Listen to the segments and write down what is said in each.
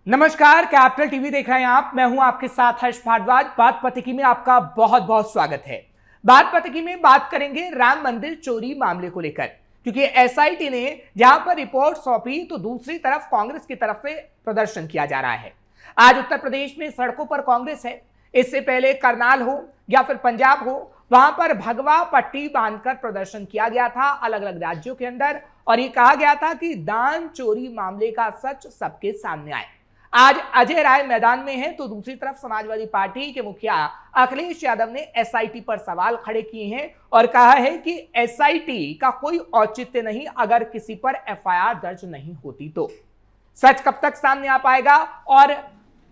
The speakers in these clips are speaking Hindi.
नमस्कार, कैपिटल टीवी देख रहे हैं आप। मैं हूं आपके साथ हर्ष भारद्वाज। बात पथिकी में आपका बहुत बहुत स्वागत है। बात पथिकी में बात करेंगे राम मंदिर चोरी मामले को लेकर, क्योंकि एसआईटी ने जहां पर रिपोर्ट सौंपी तो दूसरी तरफ कांग्रेस की तरफ से प्रदर्शन किया जा रहा है। आज उत्तर प्रदेश में सड़कों पर कांग्रेस है। इससे पहले करनाल हो या फिर पंजाब हो, वहां पर भगवा पट्टी बांधकर प्रदर्शन किया गया था अलग अलग राज्यों के अंदर, और ये कहा गया था कि दान चोरी मामले का सच सबके सामने आए। आज अजय राय मैदान में है तो दूसरी तरफ समाजवादी पार्टी के मुखिया अखिलेश यादव ने एसआईटी पर सवाल खड़े किए हैं और कहा है कि एसआईटी का कोई औचित्य नहीं अगर किसी पर एफआईआर दर्ज नहीं होती तो। सच कब तक सामने आ पाएगा और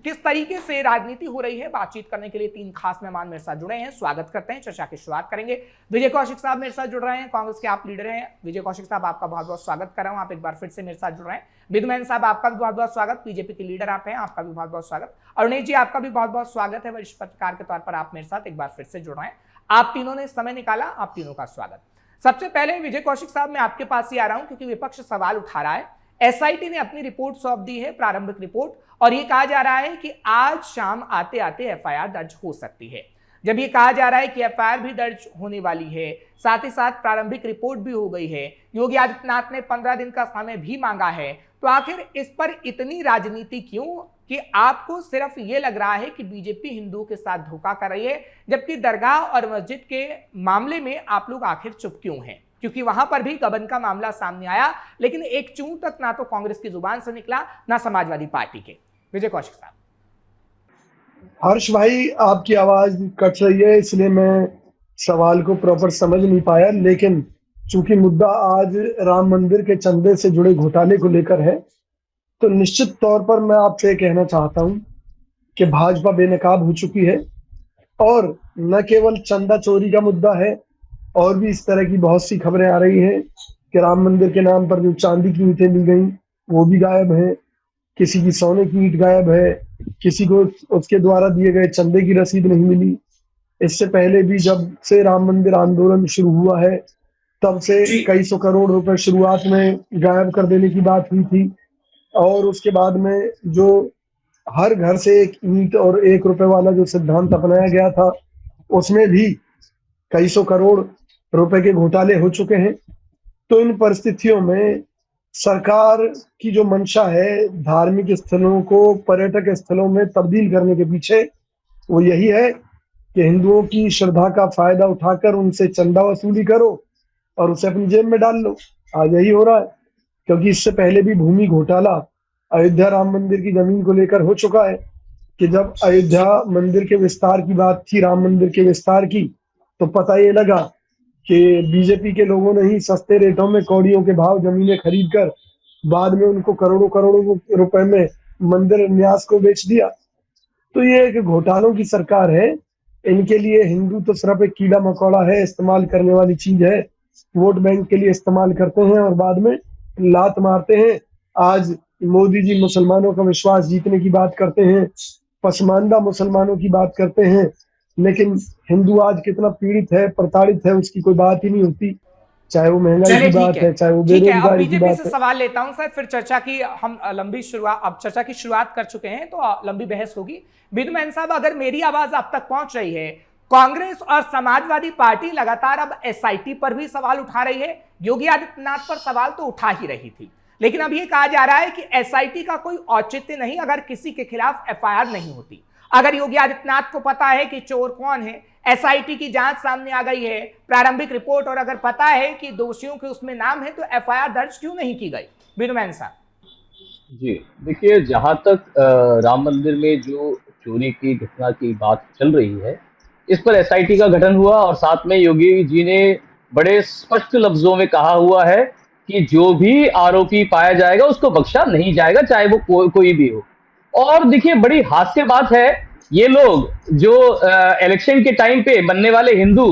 किस तरीके से राजनीति हो रही है, बातचीत करने के लिए तीन खास मेहमान मेरे साथ जुड़े हैं। स्वागत करते हैं, चर्चा की शुरुआत करेंगे। विजय कौशिक साहब मेरे साथ जुड़ रहे हैं, कांग्रेस के आप लीडर हैं। विजय कौशिक साहब, आपका बहुत बहुत स्वागत कर रहा हूं, आप एक बार फिर से मेरे साथ जुड़ रहे हैं। विधुमैन साहब, आपका भी बहुत बहुत स्वागत, बीजेपी के लीडर आप हैं, आपका भी बहुत बहुत स्वागत। अरुणेश जी, आपका भी बहुत बहुत स्वागत है, वरिष्ठ पत्रकार के तौर पर आप मेरे साथ एक बार फिर से जुड़ रहे हैं। आप तीनों ने समय निकाला, आप तीनों का स्वागत। सबसे पहले विजय कौशिक साहब, मैं आपके पास ही आ रहा हूं क्योंकि विपक्ष सवाल उठा रहा है। एसआईटी ने अपनी रिपोर्ट सौंप दी है, प्रारंभिक रिपोर्ट, और ये कहा जा रहा है कि आज शाम आते आते एफआईआर दर्ज हो सकती है। जब ये कहा जा रहा है कि एफआईआर भी दर्ज होने वाली है, साथ ही साथ प्रारंभिक रिपोर्ट भी हो गई है, योगी आदित्यनाथ ने 15 दिन का समय भी मांगा है, तो आखिर इस पर इतनी राजनीति क्यों कि आपको सिर्फ ये लग रहा है कि बीजेपी हिंदुओं के साथ धोखा कर रही है, जबकि दरगाह और मस्जिद के मामले में आप लोग आखिर चुप क्यों हैं? क्योंकि वहां पर भी गबन का मामला सामने आया, लेकिन एक चूं तक ना तो कांग्रेस की जुबान से निकला ना समाजवादी पार्टी के। विजय कौशिक साहब। हर्ष भाई, आपकी आवाज कट रही है इसलिए मैं सवाल को प्रॉपर समझ नहीं पाया, लेकिन चूंकि मुद्दा आज राम मंदिर के चंदे से जुड़े घोटाले को लेकर है, तो निश्चित तौर पर मैं आपसे कहना चाहता हूं कि भाजपा बेनकाब हो चुकी है। और न केवल चंदा चोरी का मुद्दा है, और भी इस तरह की बहुत सी खबरें आ रही हैं कि राम मंदिर के नाम पर जो चांदी की ईंटें ली गई वो भी गायब है, किसी की सोने की ईंट गायब है, किसी को उसके द्वारा दिए गए चंदे की रसीद नहीं मिली। इससे पहले भी जब से राम मंदिर आंदोलन शुरू हुआ है तब से कई सौ करोड़ रुपए शुरुआत में गायब कर देने की बात हुई थी, और उसके बाद में जो हर घर से एक ईंट और 1 रुपए वाला जो सिद्धांत अपनाया गया था उसमें भी कई सौ करोड़ रुपए के घोटाले हो चुके हैं। तो इन परिस्थितियों में सरकार की जो मंशा है धार्मिक स्थलों को पर्यटक स्थलों में तब्दील करने के पीछे, वो यही है कि हिंदुओं की श्रद्धा का फायदा उठाकर उनसे चंदा वसूली करो और उसे अपनी जेब में डाल लो। आज यही हो रहा है, क्योंकि इससे पहले भी भूमि घोटाला अयोध्या राम मंदिर की जमीन को लेकर हो चुका है कि जब अयोध्या मंदिर के विस्तार की बात थी, राम मंदिर के विस्तार की, तो पता ये लगा कि बीजेपी के लोगों ने ही सस्ते रेटों में कौड़ियों के भाव जमीनें खरीद कर बाद में उनको करोड़ों करोड़ों रुपए में मंदिर न्यास को बेच दिया। तो ये एक घोटालों की सरकार है। इनके लिए हिंदू तो सिर्फ एक कीड़ा मकोड़ा है, इस्तेमाल करने वाली चीज है, वोट बैंक के लिए इस्तेमाल करते हैं और बाद में लात मारते हैं। आज मोदी जी मुसलमानों का विश्वास जीतने की बात करते हैं, पसमानदा मुसलमानों की बात करते हैं, लेकिन हिंदू आज कितना पीड़ित है, प्रताड़ित है, उसकी कोई बात ही नहीं होती, चाहे वो महंगाई की बात है, चाहे वो बेरोजगारी की बात है। सवाल लेता हूं सर, फिर चर्चा की हम लंबी शुरुआत, अब चर्चा की शुरुआत कर चुके हैं तो लंबी बहस होगी। विधुमैन साहब, अगर मेरी आवाज आप तक पहुंच रही है, कांग्रेस और समाजवादी पार्टी लगातार अब एसआईटी पर भी सवाल उठा रही है। योगी आदित्यनाथ पर सवाल तो उठा ही रही थी, लेकिन अब यह कहा जा रहा है कि एसआईटी का कोई औचित्य नहीं अगर किसी के खिलाफ एफआईआर नहीं होती। अगर योगी आदित्यनाथ को पता है कि चोर कौन है, एसआईटी की जांच सामने आ गई है, प्रारंभिक रिपोर्ट, और अगर पता है कि दोषियों के उसमें नाम है, तो एफआईआर दर्ज क्यों नहीं की गई? विधुमैन साहब जी देखिए, जहां तक राम मंदिर में जो चोरी की घटना की बात चल रही है, इस पर एसआईटी का गठन हुआ और साथ में योगी जी ने बड़े स्पष्ट लफ्जों में कहा हुआ है कि जो भी आरोपी पाया जाएगा उसको बख्शा नहीं जाएगा, चाहे वो कोई भी हो। और देखिए, बड़ी हास्य बात है, ये लोग जो इलेक्शन के टाइम पे बनने वाले हिंदू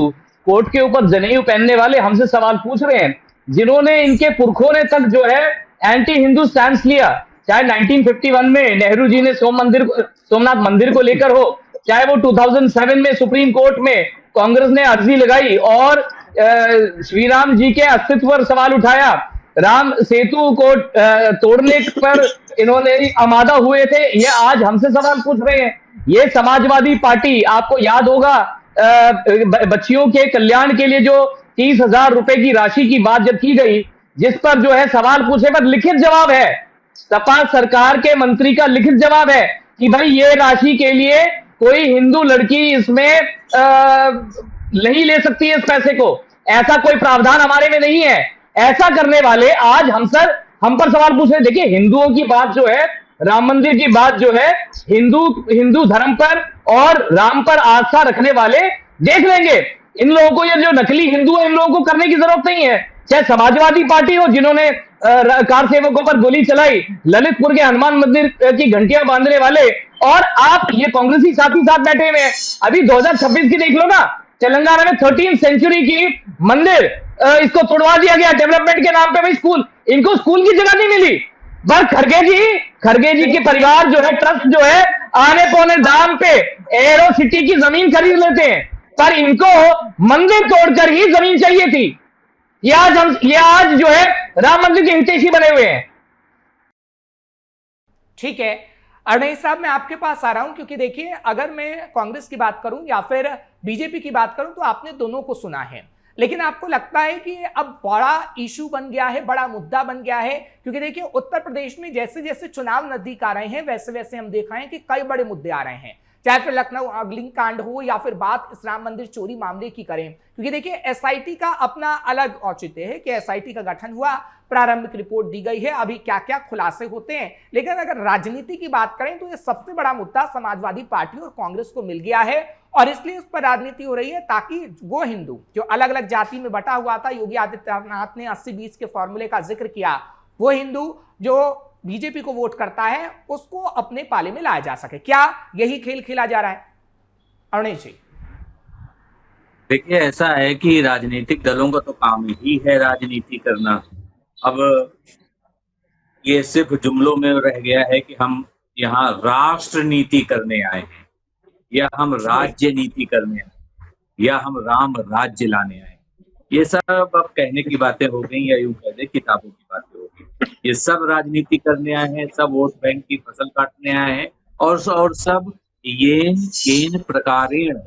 कोर्ट के ऊपर जनेऊ पहनने वाले हमसे सवाल पूछ रहे हैं, जिन्होंने इनके पुरखों ने तक जो है एंटी हिंदू स्टैंड लिया, चाहे 1951 में नेहरू जी ने सोमनाथ मंदिर को लेकर हो, चाहे वो 2007 में सुप्रीम कोर्ट में कांग्रेस ने अर्जी लगाई और श्री राम जी के अस्तित्व पर सवाल उठाया, राम सेतु को तोड़ने पर इन्होंने आमादा हुए थे, ये आज हमसे सवाल पूछ रहे हैं। ये समाजवादी पार्टी, आपको याद होगा बच्चियों के कल्याण के लिए जो 30,000 रुपए की राशि की बात जब की गई, जिस पर जो है सवाल पूछे पर लिखित जवाब है, सपा सरकार के मंत्री का लिखित जवाब है कि भाई ये राशि के लिए कोई हिंदू लड़की इसमें नहीं ले सकती है इस पैसे को, ऐसा कोई प्रावधान हमारे में नहीं है। ऐसा करने वाले आज हम पर सवाल पूछ रहे। देखिए, हिंदुओं की बात जो है, राम मंदिर की बात जो है, हिंदू धर्म पर और राम पर आस्था रखने वाले देख लेंगे। इन लोगों को, ये जो नकली हिंदू है, इन लोगों को करने की जरूरत नहीं है। चाहे समाजवादी पार्टी हो जिन्होंने कार सेवकों पर गोली चलाई, ललितपुर के हनुमान मंदिर की घंटियां बांधने वाले, और आप ये कांग्रेसी साथी साथ बैठे हुए हैं। अभी 2026 की देख लो ना, तेलंगाना में 13th सेंचुरी की मंदिर इसको तोड़वा दिया गया डेवलपमेंट के नाम पे। भाई स्कूल, इनको स्कूल की जगह नहीं मिली। पर खड़गे जी के परिवार जो है, ट्रस्ट जो है, आने पौने दाम पे एरो सिटी की जमीन खरीद लेते हैं, पर इनको मंदिर तोड़कर ही जमीन चाहिए थी। ये आज जो है राम मंदिर के हितैषी बने हुए हैं। ठीक है अरनेश साहब, मैं आपके पास आ रहा हूं, क्योंकि देखिए, अगर मैं कांग्रेस की बात करूं या फिर बीजेपी की बात करूं तो आपने दोनों को सुना है, लेकिन आपको लगता है कि अब बड़ा इशू बन गया है, बड़ा मुद्दा बन गया है? क्योंकि देखिए, उत्तर प्रदेश में जैसे जैसे चुनाव नजदीक आ रहे हैं, वैसे वैसे हम देख रहे हैं कि कई बड़े मुद्दे आ रहे हैं, चाहे फिर लखनऊ अग्निकांड हो या फिर बात इस राम मंदिर चोरी मामले की करें। क्योंकि देखिए, एसआईटी का अपना अलग औचित्य है कि एसआईटी का गठन हुआ, प्रारंभिक रिपोर्ट दी गई है, अभी क्या क्या खुलासे होते हैं। लेकिन अगर राजनीति की बात करें तो ये सबसे बड़ा मुद्दा समाजवादी पार्टी और कांग्रेस को मिल गया है, और इसलिए इस पर राजनीति हो रही है ताकि वो हिंदू जो अलग अलग जाति में बटा हुआ था, योगी आदित्यनाथ ने 80-20 के फॉर्मूले का जिक्र किया, वो हिंदू जो बीजेपी को वोट करता है उसको अपने पाले में लाया जा सके। क्या यही खेल खेला जा रहा है अरनेश जी? देखिए, ऐसा है कि राजनीतिक दलों का तो काम ही है राजनीति करना। अब ये सिर्फ जुमलों में रह गया है कि हम यहाँ राष्ट्र नीति करने आए हैं, या हम राज्य नीति करने आए, या हम राम राज्य लाने आए। ये सब अब कहने की बातें हो गई, या यूं कह दे किताबों की बातें हो गई। ये सब राजनीति करने आए हैं, सब वोट बैंक की फसल काटने आए हैं, और सब ये केन प्रकारेण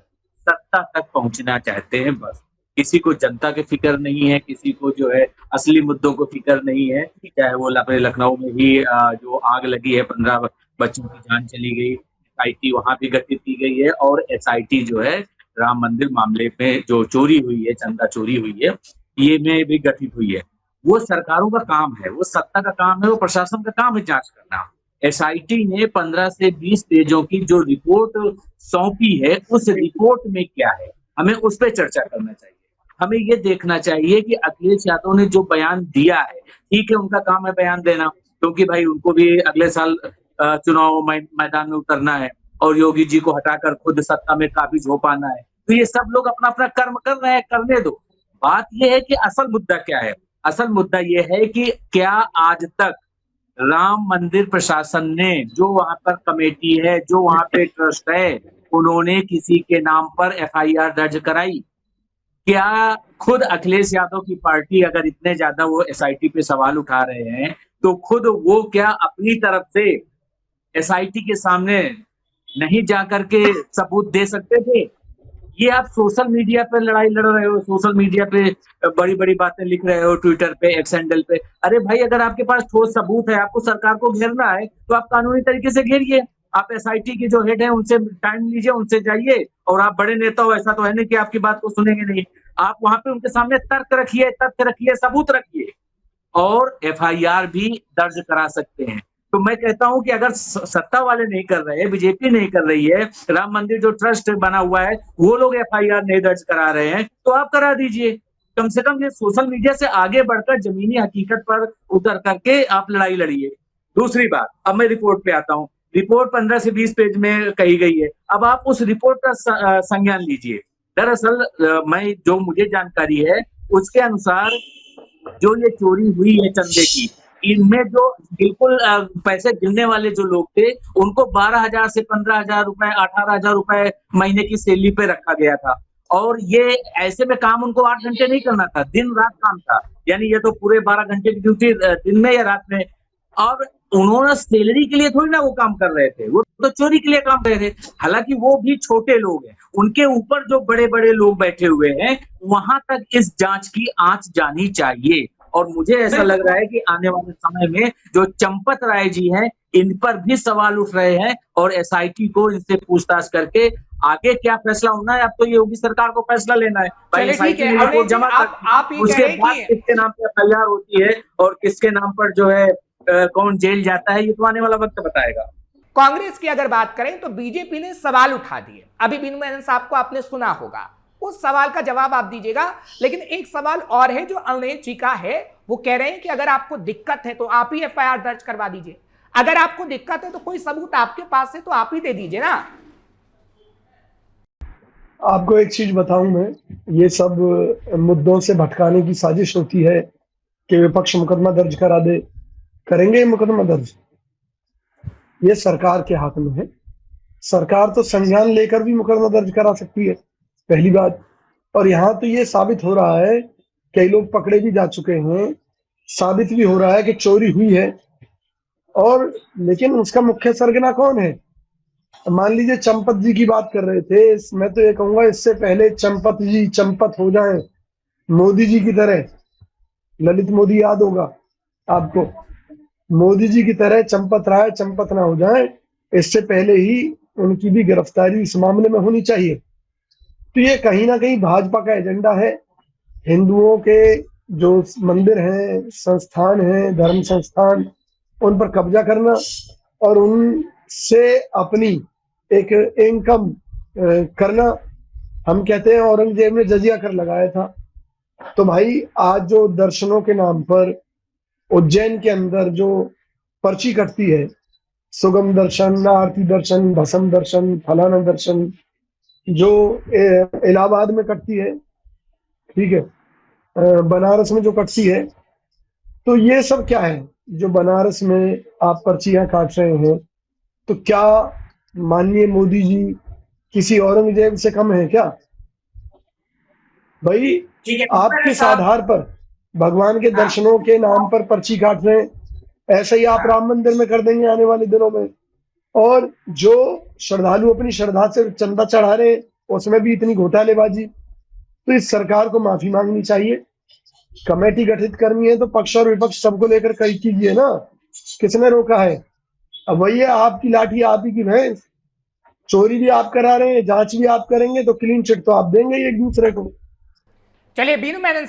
सत्ता तक पहुंचना चाहते हैं। बस किसी को जनता की फिक्र नहीं है, किसी को जो है असली मुद्दों को फिक्र नहीं है। चाहे वो अपने लखनऊ में ही जो आग लगी है, 15 बच्चों की जान चली गई, एसआईटी वहां भी गठित की गई है, और एसआईटी जो है राम मंदिर मामले में जो चोरी हुई है, चंदा चोरी हुई है, ये में भी गठित हुई है। वो सरकारों का काम है, वो सत्ता का काम है, वो प्रशासन का काम है जांच करना। एसआईटी ने 15 से 20 पेजों की जो रिपोर्ट सौंपी है, उस रिपोर्ट में क्या है, हमें उस पर चर्चा करना चाहिए। हमें ये देखना चाहिए कि अखिलेश यादव ने जो बयान दिया है, ठीक है, उनका काम है बयान देना, क्योंकि भाई उनको भी अगले साल चुनाव मैदान में उतरना है, और योगी जी को हटाकर खुद सत्ता में काबिज हो पाना है। तो ये सब लोग अपना अपना कर्म कर रहे हैं, करने दो। बात ये है कि असल मुद्दा क्या है? असल मुद्दा ये है कि क्या आज तक राम मंदिर प्रशासन ने, जो वहां पर कमेटी है, जो वहां पे ट्रस्ट है, उन्होंने किसी के नाम पर एफआईआर दर्ज कराई? क्या खुद अखिलेश यादव की पार्टी, अगर इतने ज्यादा वो एसआईटी पे सवाल उठा रहे हैं, तो खुद वो क्या अपनी तरफ से एसआईटी के सामने नहीं जाकर के सबूत दे सकते थे? ये आप सोशल मीडिया पे लड़ाई लड़ रहे हो, सोशल मीडिया पे बड़ी बड़ी बातें लिख रहे हो, ट्विटर पे, एक्स हैंडल पे। अरे भाई, अगर आपके पास ठोस सबूत है, आपको सरकार को घेरना है, तो आप कानूनी तरीके से घेरिए। आप एसआईटी के जो हेड है उनसे टाइम लीजिए, उनसे जाइए, और आप बड़े नेता हो, ऐसा तो है नहीं कि आपकी बात को सुनेंगे नहीं। आप वहां पे उनके सामने तर्क रखिए, तथ्य रखिए, सबूत रखिए, और एफआईआर भी दर्ज करा सकते हैं। तो मैं कहता हूं कि अगर सत्ता वाले नहीं कर रहे हैं, बीजेपी नहीं कर रही है, राम मंदिर जो ट्रस्ट बना हुआ है वो लोग एफआईआर नहीं दर्ज करा रहे हैं, तो आप करा दीजिए। कम से कम ये सोशल मीडिया से आगे बढ़कर जमीनी हकीकत पर उतर करके आप लड़ाई लड़िए। दूसरी बात, अब मैं रिपोर्ट पे आता हूँ। रिपोर्ट 15 से 20 पेज में कही गई है। अब आप उस रिपोर्ट का संज्ञान लीजिए। दरअसल मैं जो मुझे जानकारी है उसके अनुसार जो ये चोरी हुई है चंदे की, इनमें जो बिल्कुल पैसे गिनने वाले जो लोग थे, उनको 12,000 से 15,000 रुपए, 18,000 रुपए महीने की सैलरी पे रखा गया था। और ये ऐसे में काम उनको 8 घंटे नहीं करना था, दिन रात काम था, यानी ये तो पूरे 12 घंटे की ड्यूटी दिन में या रात में। और उन्होंने सैलरी के लिए थोड़ी ना वो काम कर रहे थे, वो तो चोरी के लिए काम कर रहे थे। हालांकि वो भी छोटे लोग हैं, उनके ऊपर जो बड़े बड़े लोग बैठे हुए हैं वहां तक इस जांच की आंच जानी चाहिए। और मुझे ऐसा लग रहा है कि आने वाले समय में जो चंपत राय जी हैं इन पर भी सवाल उठ रहे हैं, और एसआईटी को इनसे पूछताछ करके आगे क्या फैसला होना है, अब तो ये योगी सरकार को फैसला लेना है। चलिए ठीक है, SIT अरुण जी, जमा आप ये कह उसके रहे हैं बाद कि किसके नाम पे FIR होती है और किसके नाम पर जो है कौन जेल जाता है, ये तो आने वाला वक्त बताएगा। कांग्रेस की अगर बात करें तो बीजेपी ने सवाल उठा दिए। अभी बीनू मेनन साहब को आपने सुना होगा, उस सवाल का जवाब आप दीजिएगा। लेकिन एक सवाल और है जो अरुणेश जी का है, वो कह रहे हैं कि अगर आपको दिक्कत है तो आप ही FIR दर्ज करवा दीजिए। अगर आपको दिक्कत है तो कोई सबूत आपके पास है तो आप ही दे दीजिए ना। आपको एक चीज बताऊं मैं, ये सब मुद्दों से भटकाने की साजिश होती है कि विपक्ष मुकदमा दर्ज करा दे। करेंगे मुकदमा दर्ज, ये सरकार के हाथ में है। सरकार तो संज्ञान लेकर भी मुकदमा दर्ज करा सकती है, पहली बात। और यहाँ तो ये साबित हो रहा है, कई लोग पकड़े भी जा चुके हैं, साबित भी हो रहा है कि चोरी हुई है। और लेकिन उसका मुख्य सरगना कौन है? मान लीजिए चंपत जी की बात कर रहे थे, मैं तो ये कहूंगा इससे पहले चंपत जी चंपत हो जाएं मोदी जी की तरह। ललित मोदी याद होगा आपको, मोदी जी की तरह चंपत राय चंपत ना हो जाए, इससे पहले ही उनकी भी गिरफ्तारी इस मामले में होनी चाहिए। तो ये कहीं ना कहीं भाजपा का एजेंडा है। हिंदुओं के जो मंदिर हैं, संस्थान हैं, धर्म संस्थान, उन पर कब्जा करना और उनसे अपनी एक इनकम करना। हम कहते हैं औरंगजेब ने जजिया कर लगाया था, तो भाई आज जो दर्शनों के नाम पर उज्जैन के अंदर जो पर्ची कटती है, सुगम दर्शन, आरती दर्शन, भस्म दर्शन, फलाना दर्शन, जो इलाहाबाद में कटती है, ठीक है, बनारस में जो कटती है, तो ये सब क्या है? जो बनारस में आप पर्चियां काट रहे हैं, तो क्या माननीय मोदी जी किसी औरंगजेब से कम है क्या? भाई आप किस आधार पर भगवान के दर्शनों के नाम पर पर्ची काट रहे हैं? ऐसे ही आप राम मंदिर में कर देंगे आने वाले दिनों में। और जो श्रद्धालु अपनी श्रद्धा से चंदा चढ़ा रहे हैं, उसमें भी इतनी घोटालेबाजी। तो इस सरकार को माफी मांगनी चाहिए। कमेटी गठित करनी है तो पक्ष और विपक्ष सबको लेकर कई कीजिए ना, किसने रोका है? अब वही है, आपकी लाठी आप ही की भैंस। चोरी भी आप करा रहे हैं, जांच भी आप करेंगे, तो क्लीन चिट तो आप देंगे एक दूसरे को। चलिए बीनू मेनन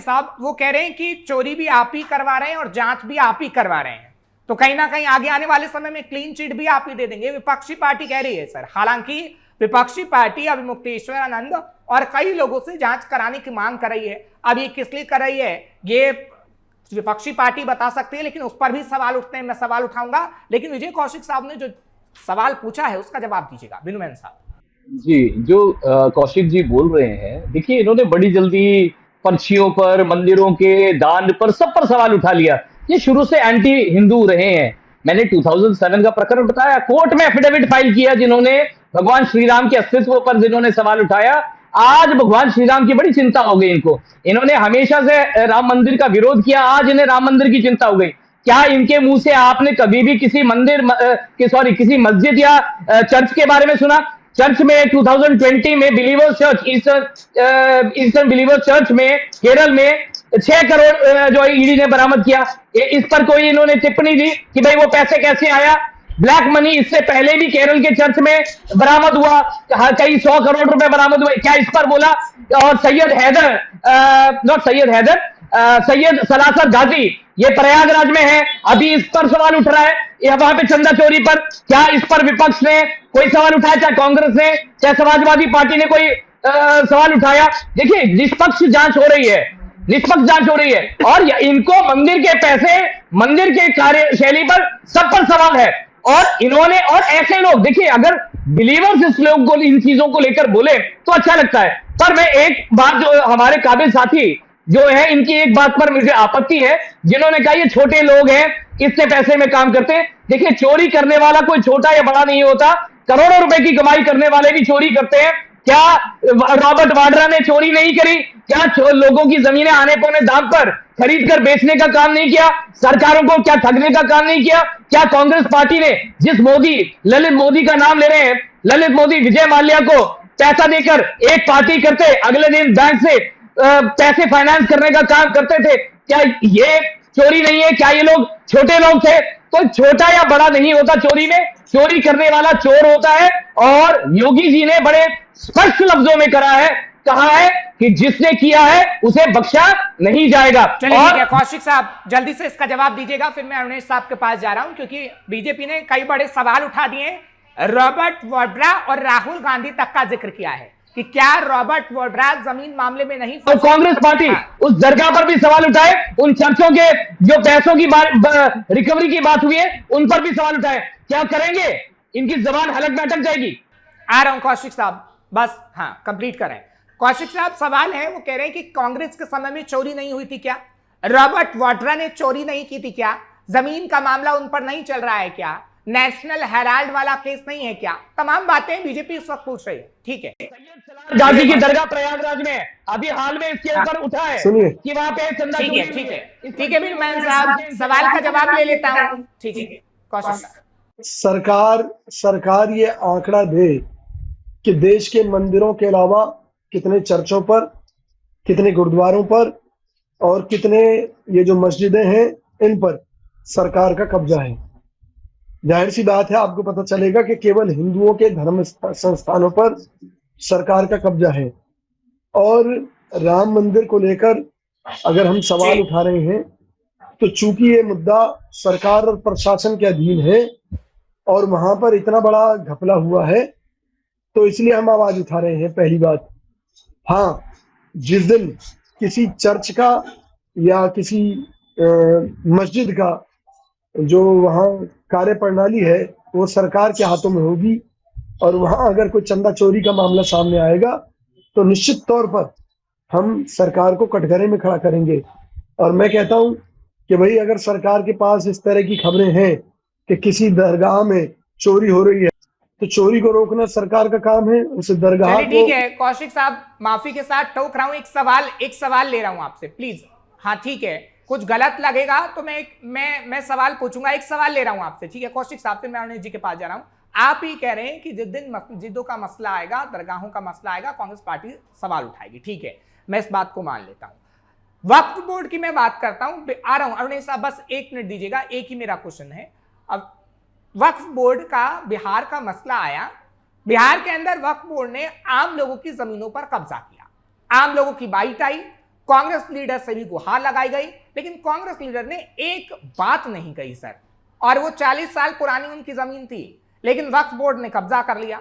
साहब वो कह रहे हैं कि चोरी भी आप ही करवा रहे हैं और जांच भी आप ही करवा रहे हैं, तो कहीं ना कहीं आगे आने वाले समय में क्लीन चिट भी आप ही दे देंगे, विपक्षी पार्टी कह रही है सर। हालांकि विपक्षी पार्टी अभी मुक्तेश्वर आनंद और कई लोगों से जांच कराने की मांग कर रही है। अब ये किस लिए कर रही है ये विपक्षी पार्टी बता सकती है, लेकिन उस पर भी सवाल उठते हैं, मैं सवाल उठाऊंगा। लेकिन विजय कौशिक साहब ने जो सवाल पूछा है उसका जवाब दीजिएगा बीनू मेनन साहब जी। जो कौशिक जी बोल रहे हैं, देखिए इन्होंने बड़ी जल्दी पर्चियों पर, मंदिरों के दान पर, सब पर सवाल उठा लिया। ये शुरू से एंटी हिंदू रहे हैं। मैंने 2007 का प्रकरण बताया, कोर्ट में एफिडेविट फाइल किया जिन्होंने भगवान श्री राम के अस्तित्व पर जिन्होंने सवाल उठाया। आज भगवान श्री राम की बड़ी चिंता हो गई इनको। इन्होंने हमेशा से राम मंदिर का विरोध किया, आज इन्हें राम मंदिर की चिंता हो गई। क्या इनके मुंह से आपने कभी भी किसी किसी मस्जिद या चर्च के बारे में सुना? चर्च में 2020 में believers church, eastern believers church में केरल में 6 करोड़ जो ईडी ने बरामद किया, इस पर कोई इन्होंने टिप्पणी दी कि भाई वो पैसे कैसे आया? ब्लैक मनी इससे पहले भी केरल के चर्च में बरामद हुआ, कई 100 करोड़ रुपए बरामद हुए, क्या इस पर बोला? और सैयद सलासर गाजी, ये प्रयागराज में है, अभी इस पर सवाल उठ रहा है, वहां पे चंदा चोरी पर। क्या इस पर विपक्ष ने कोई सवाल उठाया? चाहे कांग्रेस ने, चाहे समाजवादी पार्टी ने कोई सवाल उठाया? देखिए निष्पक्ष जांच हो रही है, निष्पक्ष जांच हो रही है, और इनको मंदिर के पैसे, मंदिर के कार्यशैली पर, सब पर सवाल है। और इन्होंने, और ऐसे लोग, देखिए अगर बिलीवर्स इस लोग को, इन चीजों को लेकर बोले तो अच्छा लगता है, पर मैं एक बात, जो हमारे काबिल साथी जो है, इनकी एक बात पर मुझे आपत्ति है, जिन्होंने कहा ये छोटे लोग हैं, इतने पैसे में काम करते हैं। देखिए चोरी करने वाला कोई छोटा या बड़ा नहीं होता, करोड़ों रुपए की कमाई करने वाले भी चोरी करते हैं। क्या रॉबर्ट वाड्रा ने चोरी नहीं करी? क्या लोगों की जमीनें आने पौने दाम पर खरीद कर बेचने का काम नहीं किया? सरकारों को क्या ठगने का काम नहीं किया? क्या कांग्रेस पार्टी ने जिस ललित मोदी का नाम ले रहे हैं, ललित मोदी विजय माल्या को पैसा देकर एक पार्टी करते, अगले दिन बैंक से पैसे फाइनेंस करने का काम करते थे, क्या ये चोरी नहीं है? क्या ये लोग छोटे लोग थे? तो छोटा या बड़ा नहीं होता चोरी में, चोरी करने वाला चोर होता है। और योगी जी ने बड़े स्पष्ट लफ्जों में कहा है कि जिसने किया है उसे बख्शा नहीं जाएगा। चलिए ठीक है कौशिक साहब, जल्दी से इसका जवाब दीजिएगा, फिर मैं अरुणेश साहब के पास जा रहा हूं, क्योंकि बीजेपी ने कई बड़े सवाल उठा दिए। रॉबर्ट वाड्रा और राहुल गांधी तक का जिक्र किया है कि क्या रॉबर्ट वाड्रा जमीन मामले में नहीं और कांग्रेस पार्टी उस दरगाह पर भी सवाल उठाए, उन चर्चों के जो पैसों की रिकवरी की बात हुई है उन पर भी सवाल उठाए। क्या करेंगे? इनकी जबान हलक में अटक जाएगी। आ रहा हूं कौशिक साहब, बस हाँ कंप्लीट करें। कौशिक साहब सवाल है, वो कह रहे हैं कि कांग्रेस के समय में चोरी नहीं हुई थी क्या? रॉबर्ट वाड्रा ने चोरी नहीं की थी क्या? जमीन का मामला उन पर नहीं चल रहा है क्या? नेशनल हेराल्ड वाला केस नहीं है क्या? तमाम बातें बीजेपी इस वक्त पूछ रही है। ठीक है, गांधी की दरगाह प्रयागराज में अभी हाल में इसके ऊपर उठा है कि वहां पे चंदा। ठीक है मैं साहब सवाल का जवाब ले लेता हूं। ठीक है कौशिक साहब, सरकार ये आंकड़ा दे कि देश के मंदिरों के अलावा कितने चर्चों पर, कितने गुरुद्वारों पर और कितने ये जो मस्जिदें हैं इन पर सरकार का कब्जा है। जाहिर सी बात है, आपको पता चलेगा कि केवल हिंदुओं के धर्म संस्थानों पर सरकार का कब्जा है। और राम मंदिर को लेकर अगर हम सवाल उठा रहे हैं तो चूंकि ये मुद्दा सरकार और प्रशासन के अधीन है और वहां पर इतना बड़ा घपला हुआ है, तो इसलिए हम आवाज उठा रहे हैं। पहली बात, हाँ, जिस दिन किसी चर्च का या किसी मस्जिद का जो वहाँ कार्य प्रणाली है वो सरकार के हाथों में होगी और वहां अगर कोई चंदा चोरी का मामला सामने आएगा तो निश्चित तौर पर हम सरकार को कटघरे में खड़ा करेंगे। और मैं कहता हूं कि भाई अगर सरकार के पास इस तरह की खबरें हैं कि किसी दरगाह में चोरी हो रही है तो चोरी को रोकना सरकार का काम है। उस दरगाह को ठीक है कौशिक साहब, माफी के साथ टोक रहा हूं, एक सवाल ले रहा हूं आपसे प्लीज। हाँ ठीक है, कुछ गलत लगेगा तो मैं सवाल पूछूंगा। एक सवाल ले रहा हूं आपसे, ठीक है कौशिक साहब, फिर मैं अरुणेश जी के पास जा रहा हूं। आप ही कह रहे हैं कि जिस दिन मस्जिदों का मसला आएगा, दरगाहों का मसला आएगा, कांग्रेस पार्टी सवाल उठाएगी। ठीक है, मैं इस बात को मान लेता हूं। वक्फ बोर्ड की मैं बात करता हूं, आ रहा हूं अरुणेश साहब, बस 1 मिनट दीजिएगा, एक ही मेरा क्वेश्चन है। अब वक्फ बोर्ड का बिहार का मसला आया, बिहार के अंदर वक्फ बोर्ड ने आम लोगों की जमीनों पर कब्जा किया, आम लोगों की बाइट आई, कांग्रेस लीडर से भी गुहार लगाई गई, लेकिन कांग्रेस लीडर ने एक बात नहीं कही सर, और वो 40 साल पुरानी उनकी जमीन थी, लेकिन वक्फ बोर्ड ने कब्जा कर लिया।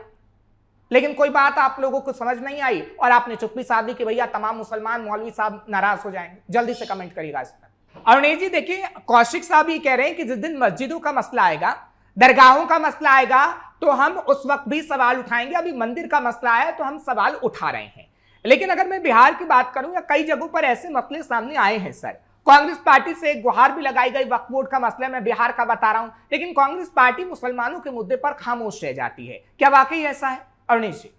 लेकिन कोई बात आप लोगों को समझ नहीं आई और आपने चुप्पी साध दी कि भैया तमाम मुसलमान मौलवी साहब नाराज हो जाएंगे। जल्दी से कमेंट करिएगा इस पर। अरुणेश जी देखिए, कौशिक साहब ये कह रहे हैं कि जिस दिन मस्जिदों का मसला आएगा, दरगाहों का मसला आएगा, तो हम उस वक्त भी सवाल उठाएंगे। अभी मंदिर का मसला आया तो हम सवाल उठा रहे हैं। लेकिन अगर मैं बिहार की बात करूं, या कई जगहों पर ऐसे मसले सामने आए हैं सर, कांग्रेस पार्टी से गुहार भी लगाई गई, वक्फ बोर्ड का मसला मैं बिहार का बता रहा हूं, लेकिन कांग्रेस पार्टी मुसलमानों के मुद्दे पर खामोश रह जाती है। क्या वाकई ऐसा है अरुणेश जी?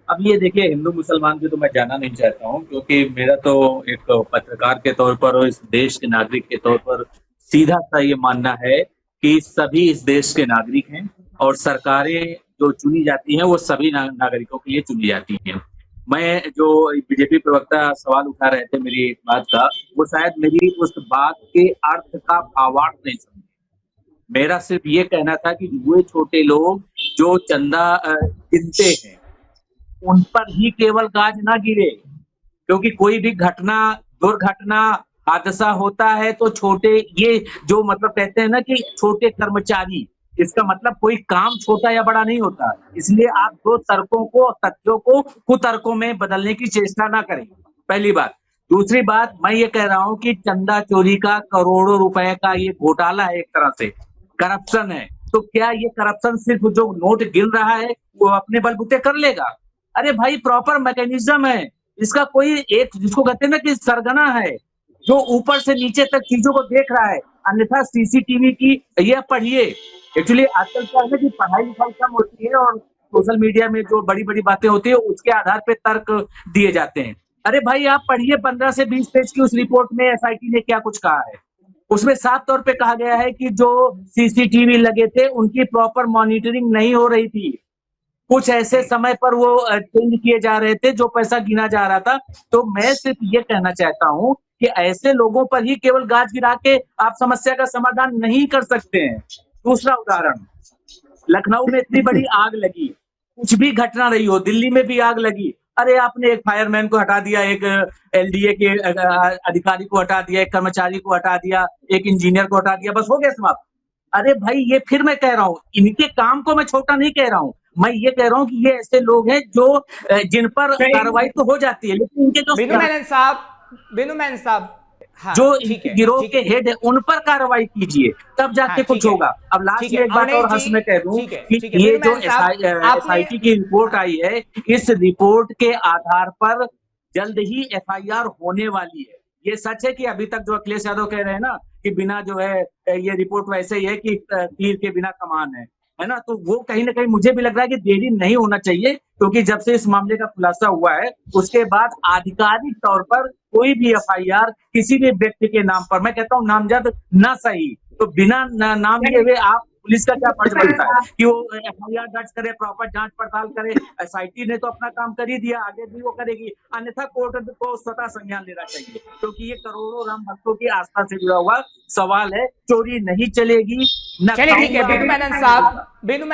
अब ये देखिए, हिंदू मुसलमान की तो मैं जानना नहीं चाहता हूँ, क्योंकि मेरा तो एक पत्रकार के तौर पर और इस देश के नागरिक के तौर पर सीधा सा ये मानना है कि सभी इस देश के नागरिक हैं और सरकारें जो चुनी जाती हैं वो सभी नागरिकों के लिए चुनी जाती हैं। मैं जो बीजेपी प्रवक्ता सवाल उठा रहे थे मेरी बात का, वो शायद मेरी उस बात के अर्थ का भावार्थ नहीं समझे। मेरा सिर्फ ये कहना था कि वो छोटे लोग जो चंदा गिनते हैं उन पर ही केवल गाज ना गिरे, क्योंकि कोई भी घटना, दुर्घटना, हादसा होता है तो छोटे, ये जो मतलब कहते हैं ना कि छोटे कर्मचारी, इसका मतलब कोई काम छोटा या बड़ा नहीं होता। इसलिए आप दो तर्कों को, तथ्यों को कुतर्कों में बदलने की चेष्टा ना करें, पहली बात। दूसरी बात, मैं ये कह रहा हूं कि चंदा चोरी का करोड़ों रुपए का ये घोटाला है, एक तरह से करप्शन है। तो क्या ये करप्शन सिर्फ जो नोट गिन रहा है वो अपने बलबूते कर लेगा? अरे भाई, प्रॉपर मैकेनिज्म है इसका। कोई एक, जिसको कहते हैं ना कि सरगना है, जो ऊपर से नीचे तक चीजों को देख रहा है। अन्यथा सीसीटीवी की ये पढ़िए, एक्चुअली आजकल क्या है कि पढ़ाई लिखाई कम होती है और सोशल मीडिया में जो बड़ी बड़ी बातें होती है उसके आधार पे तर्क दिए जाते हैं। अरे भाई आप पढ़िए 15 से 20 पेज की उस रिपोर्ट में एसआईटी ने क्या कुछ कहा है। उसमें साफ तौर पे कहा गया है कि जो सीसीटीवी लगे थे उनकी प्रॉपर मॉनिटरिंग नहीं हो रही थी। कुछ ऐसे समय पर वो चेंज किए जा रहे थे जो पैसा गिना जा रहा था। तो मैं सिर्फ ये कहना चाहता हूं कि ऐसे लोगों पर ही केवल गाज गिरा के आप समस्या का समाधान नहीं कर सकते हैं। दूसरा उदाहरण, लखनऊ में इतनी बड़ी आग लगी, कुछ भी घटना रही हो, दिल्ली में भी आग लगी, अरे आपने एक फायरमैन को हटा दिया, एक एलडीए के अधिकारी को हटा दिया, एक कर्मचारी को हटा दिया, एक इंजीनियर को हटा दिया, बस हो गया समाप्त। अरे भाई ये फिर मैं कह रहा हूँ, इनके काम को मैं छोटा नहीं कह रहा हूँ, मैं ये कह रहा हूँ कि ये ऐसे लोग हैं जो जिन पर कार्रवाई तो हो जाती है, लेकिन इनके जो बिनू मैनन साहब, हाँ, जो गिरोह के हेड है उन पर कार्रवाई कीजिए, तब जाके कुछ होगा। अब लास्ट में एक बात और हंस में कह दूं कि ये जो एसआईटी की रिपोर्ट आई है, इस रिपोर्ट के आधार पर जल्द ही एफआईआर होने वाली है। ये सच है कि अभी तक जो अखिलेश यादव कह रहे हैं ना कि बिना जो है ये रिपोर्ट वैसे ही है कि तीर के बिना कमान है ना, तो वो कहीं ना कहीं मुझे भी लग रहा है कि देरी नहीं होना चाहिए, क्योंकि जब से इस मामले का खुलासा हुआ है उसके बाद आधिकारिक तौर पर कोई भी एफआईआर किसी भी व्यक्ति के नाम पर, मैं कहता हूँ नामजद ना सही, तो बिना नाम लिए हुए आप पुलिस का क्या फर्ज बनता है कि वो एफआईआर दर्ज करे, प्रॉपर जांच पड़ताल करे। एसआईटी ने तो अपना काम कर ही दिया, आगे भी वो करेगी, अन्यथा कोर्ट को स्वतः संज्ञान लेना चाहिए, क्योंकि ये करोड़ों राम भक्तों की आस्था से जुड़ा हुआ सवाल है। चोरी नहीं चलेगी। चलिए ठीक है बिनू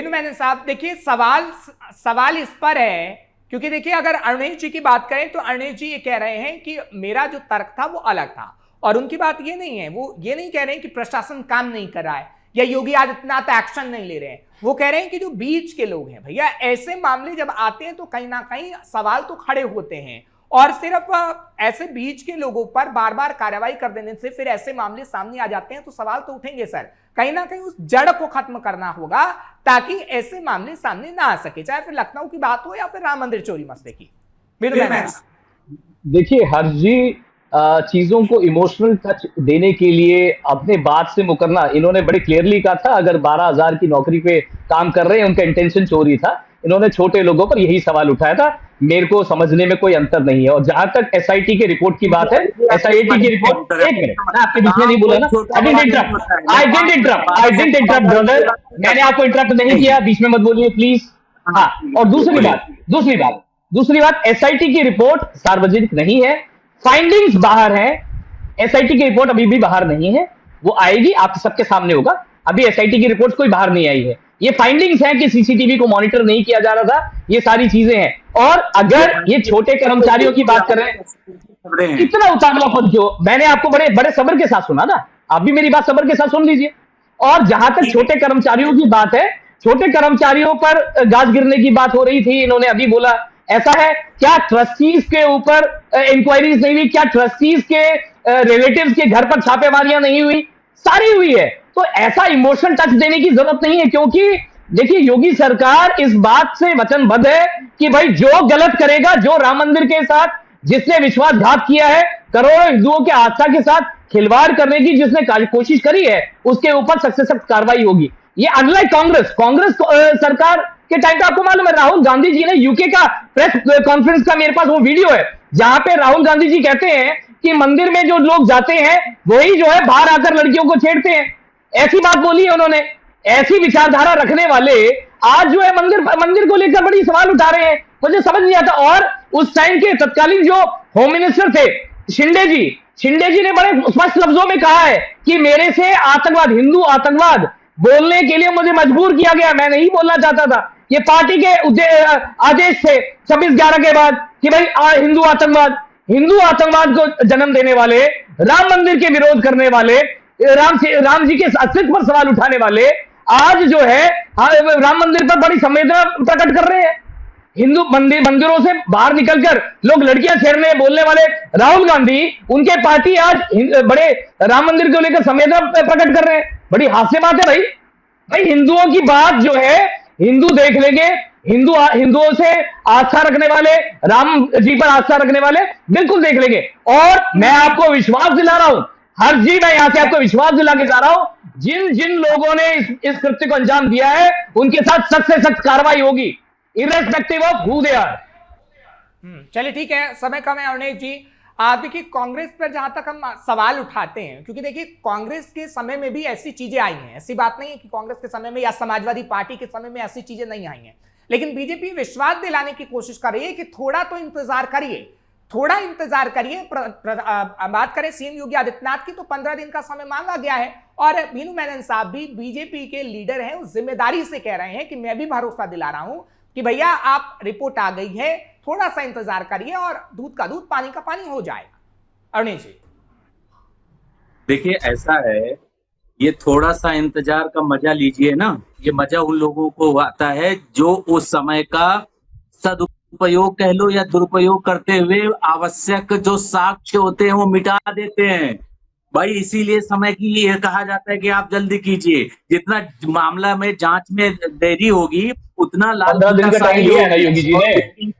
मैनन साहब, देखिए सवाल इस पर है, क्योंकि देखिए अगर अरुणेश जी की बात करें तो अरुणेश जी ये कह रहे हैं कि मेरा जो तर्क था वो अलग था, और उनकी बात ये नहीं है, वो ये नहीं कह रहे हैं कि प्रशासन काम नहीं कर रहा है या योगी आदित्यनाथ एक्शन नहीं ले रहे हैं। वो कह रहे हैं कि जो बीच के लोग हैं भैया, ऐसे मामले जब आते हैं तो कहीं ना कहीं सवाल तो खड़े होते हैं, और सिर्फ ऐसे बीच के लोगों पर बार बार कार्रवाई कर देने से फिर ऐसे मामले सामने आ जाते हैं तो सवाल तो उठेंगे सर। कहीं ना कहीं उस जड़ को खत्म करना होगा ताकि ऐसे मामले सामने ना आ सके, चाहे फिर लखनऊ की बात हो या फिर राम मंदिर चोरी मसले की। देखिए हर जी चीजों को इमोशनल टच देने के लिए अपने बात से मुकरना, इन्होंने बड़े क्लियरली कहा था अगर 12,000 की नौकरी पे काम कर रहे हैं उनका इंटेंशन चोरी था। इन्होंने छोटे लोगों पर यही सवाल उठाया था, मेरे को समझने में कोई अंतर नहीं है। और जहां तक एसआईटी की रिपोर्ट की बात है, एसआईटी की रिपोर्ट, एक मिनट, मैं आपके बीच में नहीं बोला ना, आई डिडंट इंटरप्ट ब्रदर, मैंने आपको इंटरप्ट नहीं किया, बीच में मत बोलिए प्लीज। हाँ, और दूसरी बात एसआईटी की रिपोर्ट सार्वजनिक नहीं है, फाइंडिंग्स बाहर है, एसआईटी की रिपोर्ट अभी भी बाहर नहीं है, वो आएगी, आप सबके सामने होगा। अभी एसआईटी की रिपोर्ट कोई बाहर नहीं आई है, ये फाइंडिंग्स हैं कि सीसीटीवी को मॉनिटर नहीं किया जा रहा था, ये सारी चीजें हैं। और अगर ये छोटे कर्मचारियों की बात कर रहे हैं, इतना उतावलापन क्यों? मैंने आपको बड़े बड़े सब्र के साथ सुना ना, आप भी मेरी बात सब्र के साथ सुन लीजिए। और जहां तक छोटे कर्मचारियों की बात है, छोटे कर्मचारियों पर गाज गिरने की बात हो रही थी, इन्होंने अभी बोला ऐसा है, क्या ट्रस्टीज के ऊपर इंक्वायरीज नहीं हुई? क्या ट्रस्टीज के रिलेटिव्स के घर पर छापेमारियां नहीं हुई? सारी हुई है। तो ऐसा इमोशनल टच देने की जरूरत नहीं है, क्योंकि देखिए योगी सरकार इस बात से वचनबद्ध है कि भाई जो गलत करेगा, जो राम मंदिर के साथ जिसने विश्वासघात किया है, करोड़ों हिंदुओं के आस्था के साथ खिलवाड़ करने की जिसने कोशिश करी है, उसके ऊपर सख्त से सख्त कार्रवाई होगी। ये अनलाइक कांग्रेस सरकार के टाइम पे आपको मालूम है, राहुल गांधी जी ने यूके का प्रेस कॉन्फ्रेंस का मेरे पास वो वीडियो है, जहां पे राहुल गांधी जी कहते हैं कि मंदिर में जो लोग जाते हैं वही जो है बाहर आकर लड़कियों को छेड़ते हैं। ऐसी बात बोली है उन्होंने। ऐसी विचारधारा रखने वाले आज जो है मंदिर को लेकर बड़ी सवाल उठा रहे हैं, मुझे समझ नहीं आता। और उस टाइम के तत्कालीन जो होम मिनिस्टर थे शिंदे जी ने बड़े स्पष्ट लफ्जों में कहा है कि मेरे से आतंकवाद, हिंदू आतंकवाद बोलने के लिए मुझे मजबूर किया गया, मैं नहीं बोलना चाहता था। ये पार्टी के आदेश थे 26/11 के बाद कि भाई हिंदू आतंकवाद को जन्म देने वाले, राम मंदिर के विरोध करने वाले, राम जी के अस्तित्व पर सवाल उठाने वाले आज जो है राम मंदिर पर बड़ी संवेदना प्रकट कर रहे हैं। हिंदू मंदिरों से बाहर निकलकर लोग लड़कियां छेड़ने बोलने वाले राहुल गांधी, उनके पार्टी आज बड़े राम मंदिर को लेकर संवेदना प्रकट कर रहे हैं। बड़ी हास्य बात है भाई हिंदुओं की बात जो है हिंदू देख लेंगे, हिंदुओं से आस्था रखने वाले, राम जी पर आस्था रखने वाले बिल्कुल देख लेंगे। और मैं आपको विश्वास दिला रहा हूं, हर जी मैं यहाँ से आपको विश्वास दिला के जा रहा हूं, जिन जिन लोगों ने इस कृत्य को अंजाम दिया है उनके साथ सख्त से सख्त कार्रवाई होगी, irrespective of who they are. चलिए ठीक है, समय कम है अरुणेश जी। देखिए कांग्रेस पर जहां तक हम सवाल उठाते हैं, क्योंकि देखिए कांग्रेस के समय में भी ऐसी चीजें आई हैं, ऐसी बात नहीं है कि कांग्रेस के समय में या समाजवादी पार्टी के समय में ऐसी चीजें नहीं आई हैं, लेकिन बीजेपी विश्वास दिलाने की कोशिश कर रही है कि थोड़ा तो इंतजार करिए, थोड़ा इंतजार करिए। बात करें सीएम योगी आदित्यनाथ की तो 15 दिन का समय मांगा गया है, और बीनू मेनन साहब भी बीजेपी के लीडर हैं, उस जिम्मेदारी से कह रहे हैं कि मैं भी भरोसा दिला रहा हूं कि भैया आप रिपोर्ट आ गई है, थोड़ा सा इंतजार करिए और दूध का दूध पानी का पानी हो जाएगा। अरुणेश जी देखिए ऐसा है, ये थोड़ा सा इंतजार का मजा लीजिए ना, ये मजा उन लोगों को आता है जो उस समय का सदुपयोग कह लो या दुरुपयोग करते हुए आवश्यक जो साक्ष्य होते हैं वो मिटा देते हैं भाई। इसीलिए समय की ये कहा जाता है कि आप जल्दी कीजिए, जितना मामला में जांच में देरी होगी उतना 15 दिन का टाइम लिया है ना योगी जी ने,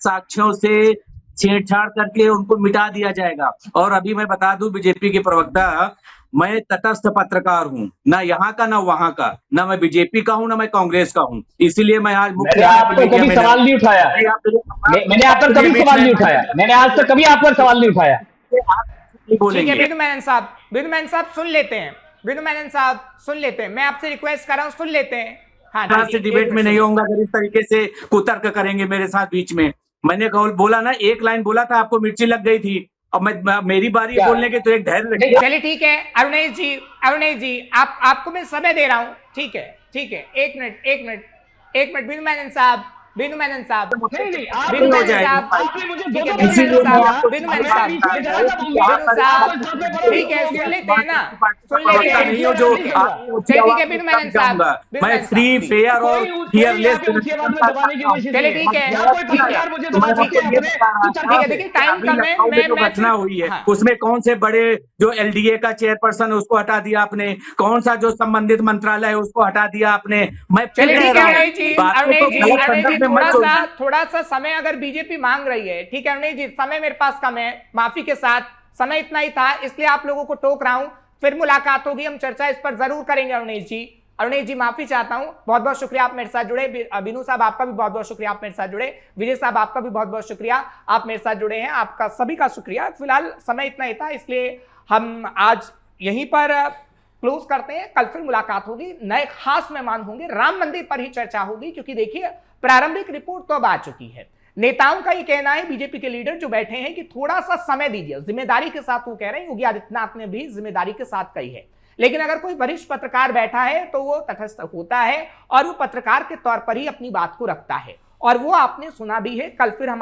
साक्ष्यों से छेड़छाड़ करके उनको मिटा दिया जाएगा। और अभी मैं बता दूं बीजेपी के प्रवक्ता, मैं तटस्थ पत्रकार हूं, ना यहाँ का ना वहां का, ना मैं बीजेपी का हूं ना मैं कांग्रेस का हूं, इसीलिए मैं आज मैंने आप पर कभी सवाल नहीं उठाया, मैंने आप पर कभी सवाल नहीं उठाया, मैंने आज तक कभी आप पर सवाल नहीं उठाया। ठीक है बीनू मेनन साहब, बीनू मेनन साहब सुन लेते हैं, बीनू मेनन साहब सुन लेते हैं, मैं आपसे रिक्वेस्ट कर रहा हूं, सुन लेते हैं। हाँ से डिबेट में नहीं होऊंगा अगर इस तरीके से कुतर्क करेंगे मेरे साथ बीच में। मैंने बोला ना, एक लाइन बोला था, आपको मिर्ची लग गई थी, अब मैं मेरी बारी है बोलने की, तो एक धैर्य रखिए। चलिए ठीक है अरुणेश जी, अरुणेश जी आपको मैं समय दे रहा हूं, ठीक है ठीक है, एक मिनट बीनू मेनन साहब, बीनू मेनन साहब, बीनू मेनन साहब, ठीक है बीनू साहब, बीनू मेनन साहब, बीनू साहब, ठीक है सुन लेते हैं ना, सुन लेते हैं, ठीक है बीनू मेनन साहब, मैं फ्री फेयर और फियरलेस, चलिए ठीक है देखिए टाइम कम है, मैं घटना हुई है उसमें कौन से बड़े जो एलडीए का चेयरपर्सन है उसको हटा दिया आपने, कौन सा जो संबंधित मंत्रालय है उसको हटा दिया आपने। मैं थोड़ा सा समय अगर बीजेपी मांग रही है, ठीक है अरुणेश जी, समय मेरे पास कम है, माफी के साथ, समय इतना ही था इसलिए आप लोगों को टोक रहा हूं, फिर मुलाकात होगी, हम चर्चा इस पर जरूर करेंगे। अरुणेश जी माफी चाहता हूं, बहुत बहुत शुक्रिया आप मेरे साथ जुड़े। बीनू साहब आपका भी बहुत बहुत शुक्रिया आप मेरे साथ जुड़े। विजय साहब आपका भी बहुत बहुत शुक्रिया आप मेरे साथ जुड़े हैं, आपका सभी का शुक्रिया। फिलहाल समय इतना ही था इसलिए हम आज यहीं पर क्लोज करते हैं, कल फिर मुलाकात होगी, नए खास मेहमान होंगे, राम मंदिर पर ही चर्चा होगी, क्योंकि देखिए प्रारंभिक रिपोर्ट तो अब आ चुकी है। नेताओं का ये कहना है, बीजेपी के लीडर जो बैठे हैं, कि थोड़ा सा समय दीजिए, जिम्मेदारी के साथ वो कह रहे हैं, योगी आदित्यनाथ ने भी जिम्मेदारी के साथ कही है, लेकिन अगर कोई वरिष्ठ पत्रकार बैठा है तो वो तटस्थ होता है और वो पत्रकार के तौर पर ही अपनी बात को रखता है, और वो आपने सुना भी है। कल फिर हम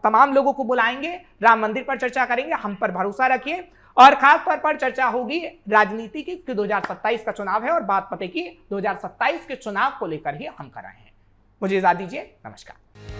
तमाम लोगों को बुलाएंगे, राम मंदिर पर चर्चा करेंगे, हम पर भरोसा रखिए, और खास तौर पर चर्चा होगी राजनीति की, 2027 का चुनाव है और बात पते की 2027 के चुनाव को लेकर ही हम कर रहे हैं। मुझे इजाजत दीजिए, नमस्कार।